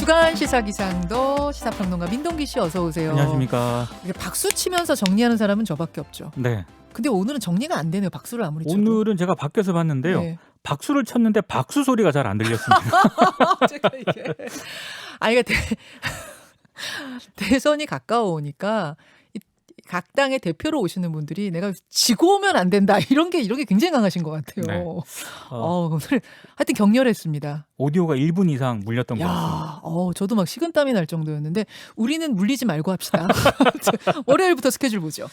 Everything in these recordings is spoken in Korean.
주간 시사기상도 시사평론가 민동기 씨 어서 오세요. 안녕하십니까. 이게 박수 치면서 정리하는 사람은 저밖에 없죠. 네. 근데 오늘은 정리가 안 되네요. 박수를 아무리 쳐도. 오늘은 제가 밖에서 봤는데요. 네. 박수를 쳤는데 박수 소리가 잘 안 들렸습니다. 제가 이게 이게 대선이 가까워오니까 각 당의 대표로 오시는 분들이 내가 지고 오면 안 된다 이런 게 굉장히 강하신 것 같아요. 네. 오늘 하여튼 격렬했습니다. 오디오가 1분 이상 물렸던 것 같습니다. 야, 저도 막 식은땀이 날 정도였는데 우리는 물리지 말고 합시다. 월요일부터 스케줄 보죠.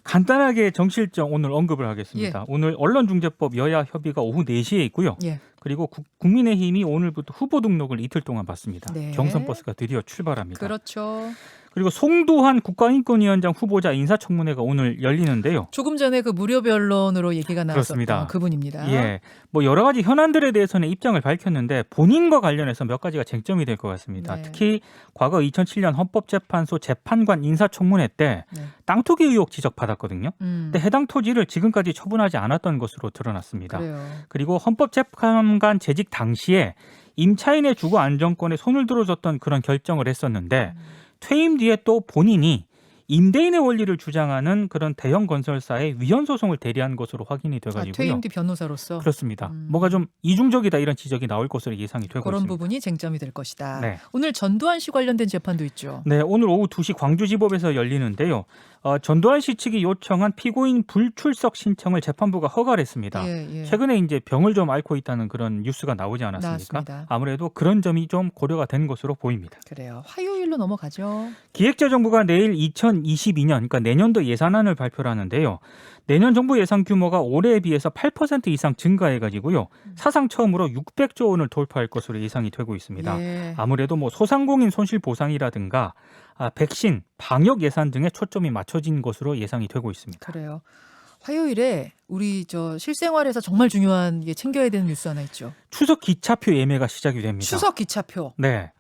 간단하게 정실정 오늘 언급을 하겠습니다. 오늘 언론중재법 여야 협의가 오후 4시에 있고요. 예. 그리고 국민의힘이 오늘부터 후보 등록을 이틀 동안 받습니다. 네. 경선버스가 드디어 출발합니다. 그렇죠. 그리고 송두환 국가인권위원장 후보자 인사청문회가 오늘 열리는데요. 조금 전에 그 무료 변론으로 얘기가 나왔었던 그렇습니다. 그분입니다. 예, 뭐 여러 가지 현안들에 대해서는 입장을 밝혔는데 본인과 관련해서 몇 가지가 쟁점이 될 것 같습니다. 네. 특히 과거 2007년 헌법재판소 재판관 인사청문회 때 네. 땅 투기 의혹 지적받았거든요. 근데 해당 토지를 지금까지 처분하지 않았던 것으로 드러났습니다. 그래요. 그리고 헌법재판관 재직 당시에 임차인의 주거 안정권에 손을 들어줬던 그런 결정을 했었는데 퇴임 뒤에 또 본인이 임대인의 원리를 주장하는 그런 대형 건설사의 위헌 소송을 대리한 것으로 확인이 돼가지고요. 퇴임 뒤 변호사로서 그렇습니다. 뭐가 좀 이중적이다 이런 지적이 나올 것으로 예상이 되고 그런 있습니다. 부분이 쟁점이 될 것이다. 네. 오늘 전두환 씨 관련된 재판도 있죠. 네, 오늘 오후 2시 광주지법에서 열리는데요. 전두환 씨 측이 요청한 피고인 불출석 신청을 재판부가 허가를 했습니다. 예. 최근에 이제 병을 좀 앓고 있다는 그런 뉴스가 나오지 않았습니까? 나왔습니다. 아무래도 그런 점이 좀 고려가 된 것으로 보입니다. 그래요. 화요일로 넘어가죠. 기획재정부가 내일 2022년, 그러니까 내년도 예산안을 발표를 하는데요. 내년 정부 예산 규모가 올해에 비해서 8% 이상 증가해가지고요. 사상 처음으로 600조 원을 돌파할 것으로 예상이 되고 있습니다. 예. 아무래도 뭐 소상공인 손실 보상이라든가 백신, 방역 예산 등에 초점이 맞춰진 것으로 예상이 되고 있습니다. 그래요. 화요일에 우리 실생활에서 정말 중요한 게 챙겨야 되는 뉴스 하나 있죠. 추석 기차표 예매가 시작이 됩니다. 추석 기차표. 네.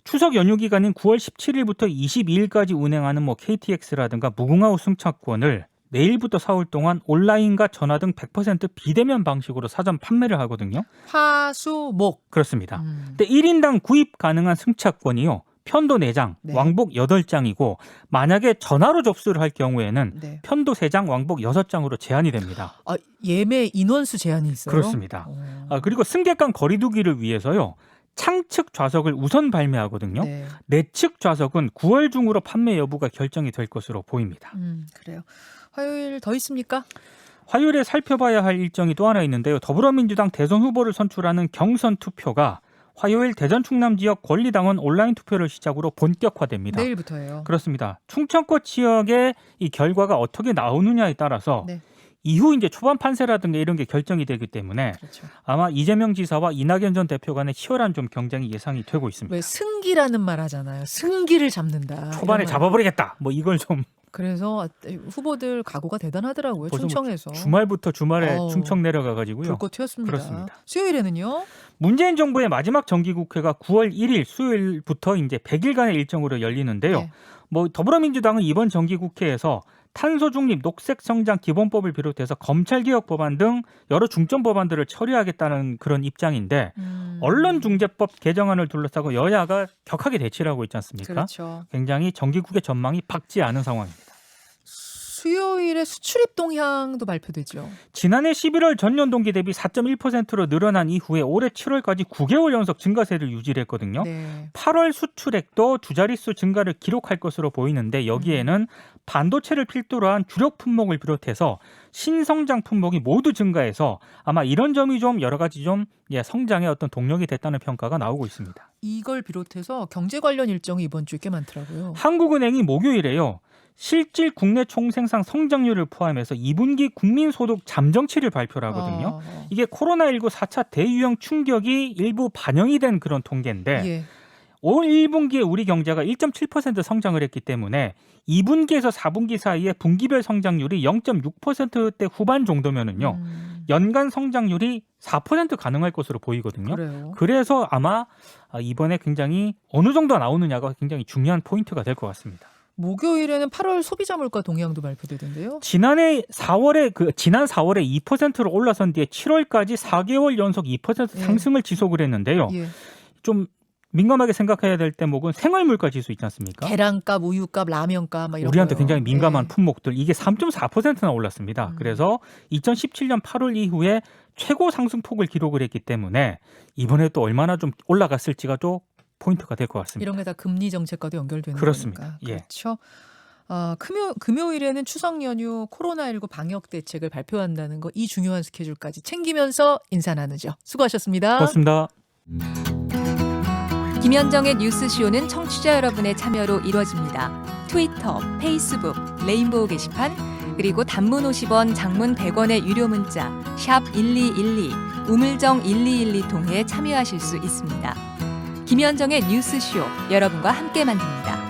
추석 연휴 기간인 9월 17일부터 22일까지 운행하는 KTX라든가 무궁화호 승차권을 내일부터 사흘 동안 온라인과 전화 등 100% 비대면 방식으로 사전 판매를 하거든요. 화수목. 그렇습니다. 근데 1인당 구입 가능한 승차권이요. 편도 4장, 네. 왕복 8장이고 만약에 전화로 접수를 할 경우에는 네. 편도 3장, 왕복 6장으로 제한이 됩니다. 예매 인원수 제한이 있어요? 그렇습니다. 그리고 승객 간 거리 두기를 위해서요. 창측 좌석을 우선 발매하거든요. 네. 내측 좌석은 9월 중으로 판매 여부가 결정이 될 것으로 보입니다. 그래요. 화요일 더 있습니까? 화요일에 살펴봐야 할 일정이 또 하나 있는데요. 더불어민주당 대선 후보를 선출하는 경선 투표가 화요일 대전 충남 지역 권리당원 온라인 투표를 시작으로 본격화됩니다. 내일부터예요. 그렇습니다. 충청권 지역의 이 결과가 어떻게 나오느냐에 따라서 네. 이후 이제 초반 판세라든가 이런 게 결정이 되기 때문에 그렇죠. 아마 이재명 지사와 이낙연 전 대표 간의 치열한 좀 경쟁이 예상이 되고 있습니다. 왜 승기라는 말 하잖아요. 승기를 잡는다. 초반에 이런 말. 잡아버리겠다. 이걸 좀 그래서 후보들 각오가 대단하더라고요. 벌써 충청에서. 주말부터 주말에 어우, 충청 내려가가지고요. 불꽃 튀었습니다. 그렇습니다. 수요일에는요? 문재인 정부의 마지막 정기국회가 9월 1일 수요일부터 이제 100일간의 일정으로 열리는데요. 네. 더불어민주당은 이번 정기국회에서 탄소 중립 녹색 성장 기본법을 비롯해서 검찰 개혁 법안 등 여러 중점 법안들을 처리하겠다는 그런 입장인데 언론중재법 개정안을 둘러싸고 여야가 격하게 대치를 하고 있지 않습니까? 그렇죠. 굉장히 정기국회 전망이 밝지 않은 상황입니다. 수요일에 수출입 동향도 발표되죠. 지난해 11월 전년 동기 대비 4.1%로 늘어난 이후에 올해 7월까지 9개월 연속 증가세를 유지를 했거든요. 네. 8월 수출액도 두 자릿수 증가를 기록할 것으로 보이는데 여기에는 반도체를 필두로 한 주력 품목을 비롯해서 신성장 품목이 모두 증가해서 아마 이런 점이 좀 여러 가지 좀 성장의 어떤 동력이 됐다는 평가가 나오고 있습니다. 이걸 비롯해서 경제 관련 일정이 이번 주에 꽤 많더라고요. 한국은행이 목요일에요. 실질 국내 총생산 성장률을 포함해서 2분기 국민소득 잠정치를 발표를 하거든요. 이게 코로나19 4차 대유행 충격이 일부 반영이 된 그런 통계인데 예. 올 1분기에 우리 경제가 1.7% 성장을 했기 때문에 2분기에서 4분기 사이에 분기별 성장률이 0.6%대 후반 정도면은요. 연간 성장률이 4% 가능할 것으로 보이거든요. 그래요. 그래서 아마 이번에 굉장히 어느 정도 나오느냐가 굉장히 중요한 포인트가 될 것 같습니다. 목요일에는 8월 소비자 물가 동향도 발표되던데요. 지난 4월에 2%로 올라선 뒤에 7월까지 4개월 연속 2% 상승을 지속을 했는데요. 예. 좀 민감하게 생각해야 될 대목은 생활물가 지수 있지 않습니까? 계란값, 우유값, 라면값 막 이런 우리한테 거요. 굉장히 민감한 네. 품목들 이게 3.4%나 올랐습니다. 그래서 2017년 8월 이후에 최고 상승폭을 기록을 했기 때문에 이번에 또 얼마나 좀 올라갔을지가 또 포인트가 될 것 같습니다. 이런 게 다 금리 정책과도 연결되는 그렇습니다. 거니까. 예. 그렇죠. 금요일에는 추석 연휴 코로나19 방역 대책을 발표한다는 거 이 중요한 스케줄까지 챙기면서 인사 나누죠. 수고하셨습니다. 고맙습니다. 김현정의 뉴스쇼는 청취자 여러분의 참여로 이루어집니다. 트위터, 페이스북, 레인보우 게시판, 그리고 단문 50원, 장문 100원의 유료 문자 샵 1212, 우물정 1212 통해 참여하실 수 있습니다. 김현정의 뉴스쇼 여러분과 함께 만듭니다.